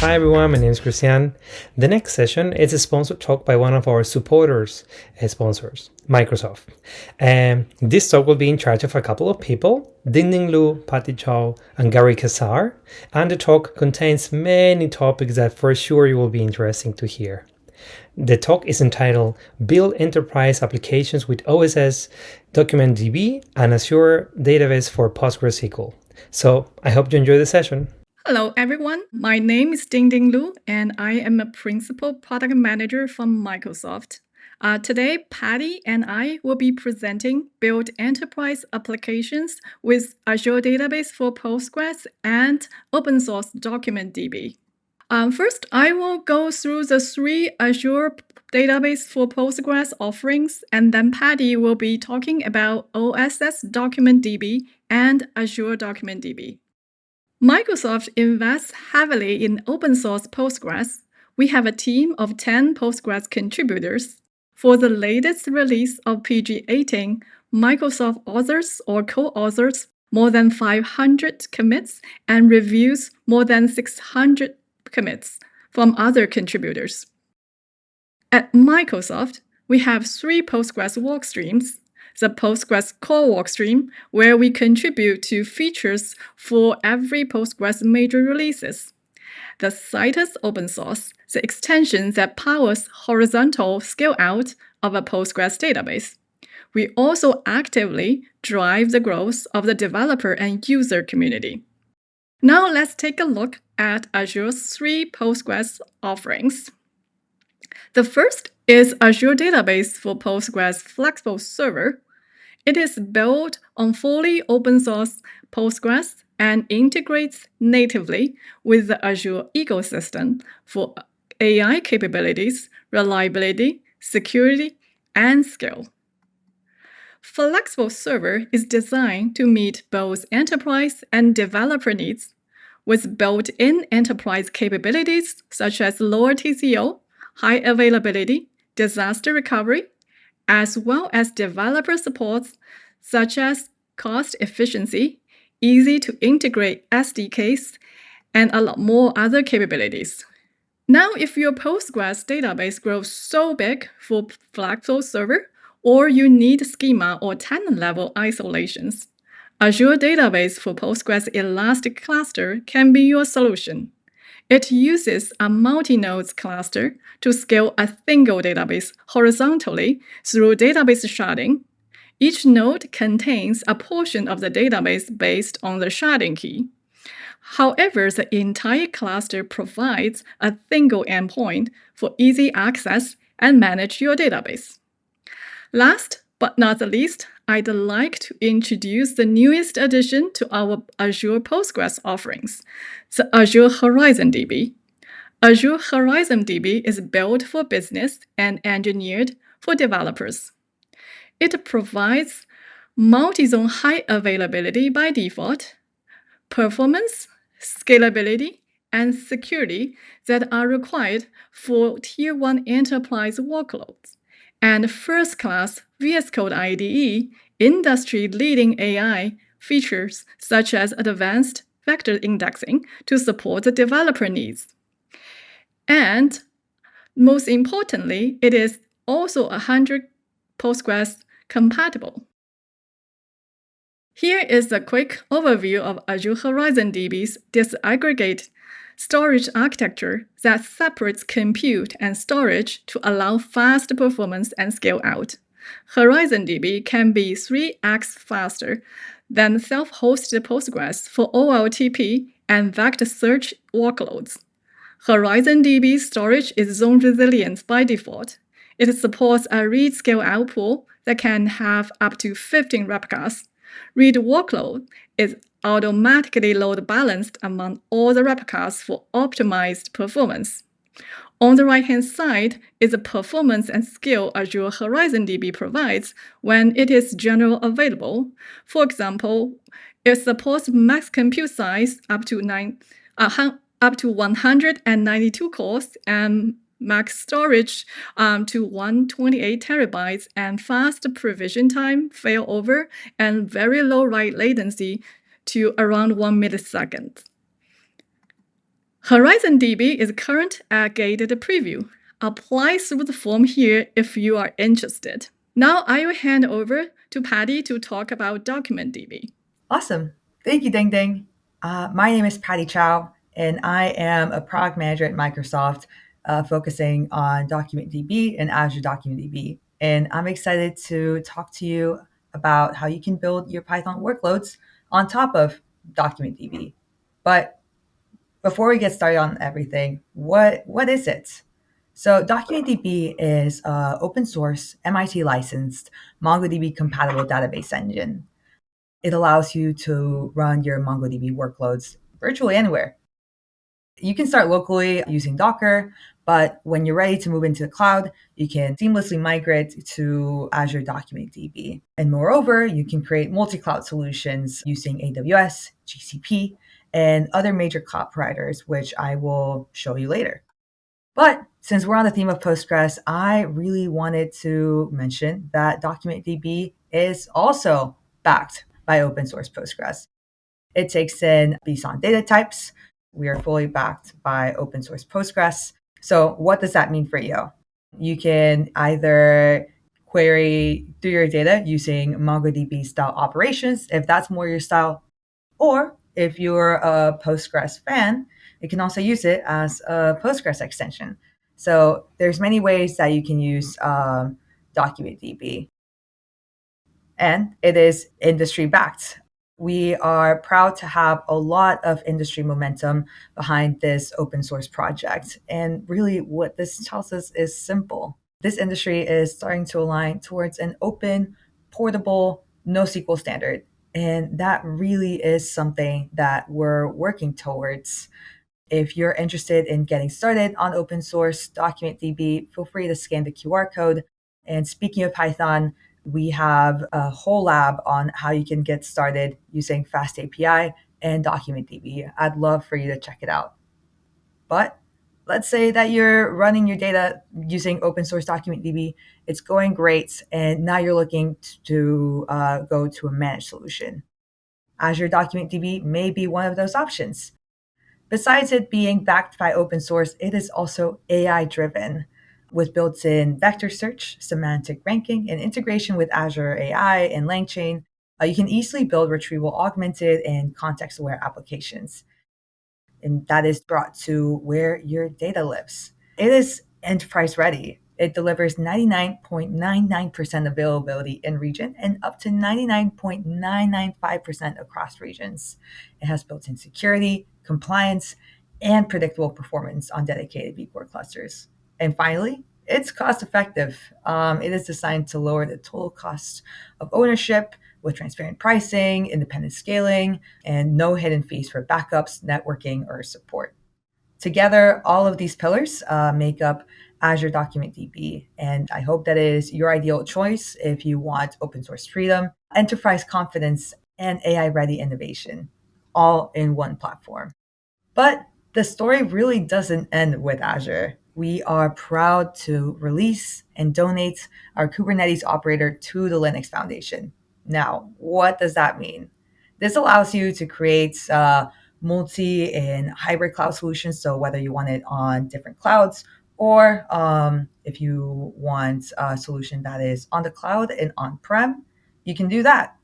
Hi everyone, my name is Christian. The next session is a sponsored talk by one of our sponsors, Microsoft. This talk will be in charge of a couple of people, Dingding L, Patty Chow, and Gary Kassar, and the talk contains many topics that for sure you will be interesting to hear. The talk is entitled Build Enterprise Applications with OSS DocumentDB and Azure Database for PostgreSQL. So I hope you enjoy the session. Hello, everyone. My name is Dingding L, and I am a Principal Product Manager from Microsoft. Today, Patty and I will be presenting Build Enterprise Applications with Azure Database for Postgres and Open Source DocumentDB. First, I will go through the 3 Azure Database for Postgres offerings, and then Patty will be talking about OSS DocumentDB and Azure DocumentDB. Microsoft invests heavily in open source Postgres. We have a team of 10 Postgres contributors. For the latest release of PG18, Microsoft authors or co-authors more than 500 commits and reviews more than 600 commits from other contributors. At Microsoft, we have 3 Postgres workstreams. The Postgres core workstream, where we contribute to features for every Postgres major releases. The Citus open source, the extension that powers horizontal scale-out of a Postgres database. We also actively drive the growth of the developer and user community. Now let's take a look at Azure's 3 Postgres offerings. The first is Azure Database for Postgres Flexible Server. It is built on fully open source Postgres and integrates natively with the Azure ecosystem for AI capabilities, reliability, security, and scale. Flexible Server is designed to meet both enterprise and developer needs with built-in enterprise capabilities such as lower TCO, high availability, disaster recovery, as well as developer supports such as cost efficiency, easy to integrate SDKs, and a lot more other capabilities. Now, if your Postgres database grows so big for Flexible Server, or you need schema or tenant-level isolations, Azure Database for Postgres Elastic Cluster can be your solution. It uses a multi-nodes cluster to scale a single database horizontally through database sharding. Each node contains a portion of the database based on the sharding key. However, the entire cluster provides a single endpoint for easy access and manage your database. Last but not the least, I'd like to introduce the newest addition to our Azure Postgres offerings, the Azure Horizon DB. Azure Horizon DB is built for business and engineered for developers. It provides multi-zone high availability by default, performance, scalability, and security that are required for Tier 1 enterprise workloads, and first-class VS Code IDE, industry-leading AI features such as advanced vector indexing to support the developer needs. And most importantly, it is also 100% Postgres compatible. Here is a quick overview of Azure Horizon DB's disaggregate storage architecture that separates compute and storage to allow fast performance and scale out. Horizon DB can be 3x faster than self-hosted Postgres for OLTP and vector search workloads. Horizon DB storage is zone resilient by default. It supports a read scale out pool that can have up to 15 replicas. Read workload is automatically load balanced among all the replicas for optimized performance. On the right-hand side is the performance and scale Azure Horizon DB provides when it is generally available. For example, it supports max compute size up to 192 cores and max storage to 128 terabytes and fast provision time, failover, and very low write latency to around 1 millisecond. Horizon DB is current at gated preview. Apply through the form here if you are interested. Now I will hand over to Patty to talk about DocumentDB. Awesome. Thank you, Dingding. My name is Patty Chow, and I am a product manager at Microsoft, focusing on DocumentDB and Azure DocumentDB. And I'm excited to talk to you about how you can build your Python workloads on top of DocumentDB. But before we get started on everything, what is it? So DocumentDB is an open source, MIT licensed, MongoDB-compatible database engine. It allows you to run your MongoDB workloads virtually anywhere. You can start locally using Docker, but when you're ready to move into the cloud, you can seamlessly migrate to Azure DocumentDB. And moreover, you can create multi-cloud solutions using AWS, GCP, and other major cloud providers, which I will show you later. But since we're on the theme of Postgres, I really wanted to mention that DocumentDB is also backed by open source Postgres. It takes in BSON data types. We are fully backed by open source Postgres. So what does that mean for you? You can either query through your data using MongoDB style operations, if that's more your style, or if you're a Postgres fan, you can also use it as a Postgres extension. So there's many ways that you can use DocumentDB. And it is industry backed. We are proud to have a lot of industry momentum behind this open source project. And really, what this tells us is simple. This industry is starting to align towards an open, portable, NoSQL standard. And that really is something that we're working towards. If you're interested in getting started on open source DocumentDB, feel free to scan the QR code. And speaking of Python, we have a whole lab on how you can get started using Fast API and DocumentDB. I'd love for you to check it out. But let's say that you're running your data using open source DocumentDB. It's going great, and now you're looking to go to a managed solution. Azure DocumentDB may be one of those options. Besides it being backed by open source, it is also AI driven with built-in vector search, semantic ranking, and integration with Azure AI and LangChain. You can easily build retrieval augmented and context-aware applications. And that is brought to where your data lives. It is enterprise ready. It delivers 99.99% availability in region and up to 99.995% across regions. It has built-in security, compliance, and predictable performance on dedicated vCore clusters. And finally, it's cost effective. It is designed to lower the total cost of ownership with transparent pricing, independent scaling, and no hidden fees for backups, networking, or support. Together, all of these pillars make up Azure DocumentDB, and I hope that is your ideal choice if you want open source freedom, enterprise confidence, and AI-ready innovation, all in one platform. But the story really doesn't end with Azure. We are proud to release and donate our Kubernetes operator to the Linux Foundation. Now, what does that mean? This allows you to create multi and hybrid cloud solutions. So whether you want it on different clouds or if you want a solution that is on the cloud and on-prem, you can do that.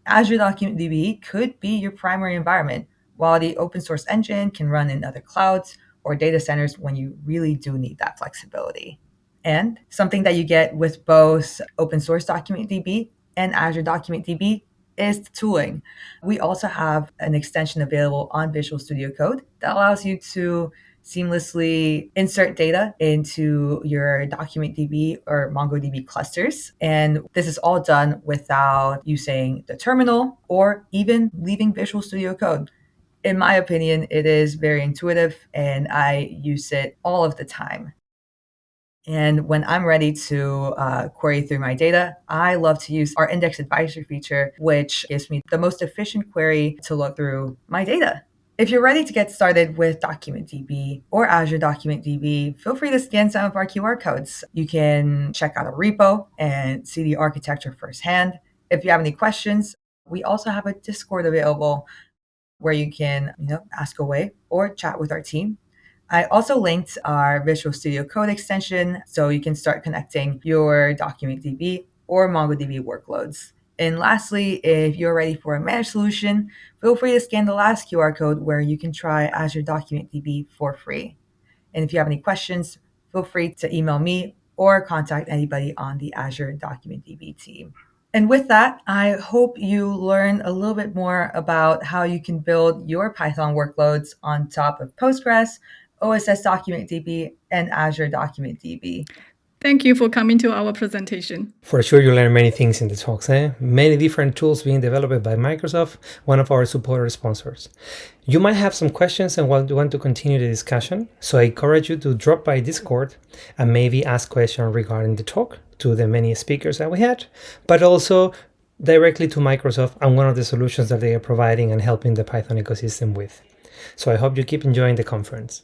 Azure DocumentDB could be your primary environment, while the open source engine can run in other clouds or data centers when you really do need that flexibility. And something that you get with both open source DocumentDB and Azure DocumentDB is the tooling. We also have an extension available on Visual Studio Code that allows you to seamlessly insert data into your DocumentDB or MongoDB clusters. And this is all done without using the terminal or even leaving Visual Studio Code. In my opinion, it is very intuitive and I use it all of the time. And when I'm ready to query through my data, I love to use our index advisor feature, which gives me the most efficient query to look through my data. If you're ready to get started with DocumentDB or Azure DocumentDB, feel free to scan some of our QR codes. You can check out a repo and see the architecture firsthand. If you have any questions, we also have a Discord available where you can ask away or chat with our team. I also linked our Visual Studio Code extension so you can start connecting your DocumentDB or MongoDB workloads. And lastly, if you're ready for a managed solution, feel free to scan the last QR code where you can try Azure DocumentDB for free. And if you have any questions, feel free to email me or contact anybody on the Azure DocumentDB team. And with that, I hope you learn a little bit more about how you can build your Python workloads on top of Postgres, OSS DocumentDB, and Azure DocumentDB. Thank you for coming to our presentation. For sure, you learn many things in the talks, Many different tools being developed by Microsoft, one of our supporter sponsors. You might have some questions and want to continue the discussion, so I encourage you to drop by Discord and maybe ask questions regarding the talk to the many speakers that we had, but also directly to Microsoft and one of the solutions that they are providing and helping the Python ecosystem with. So I hope you keep enjoying the conference.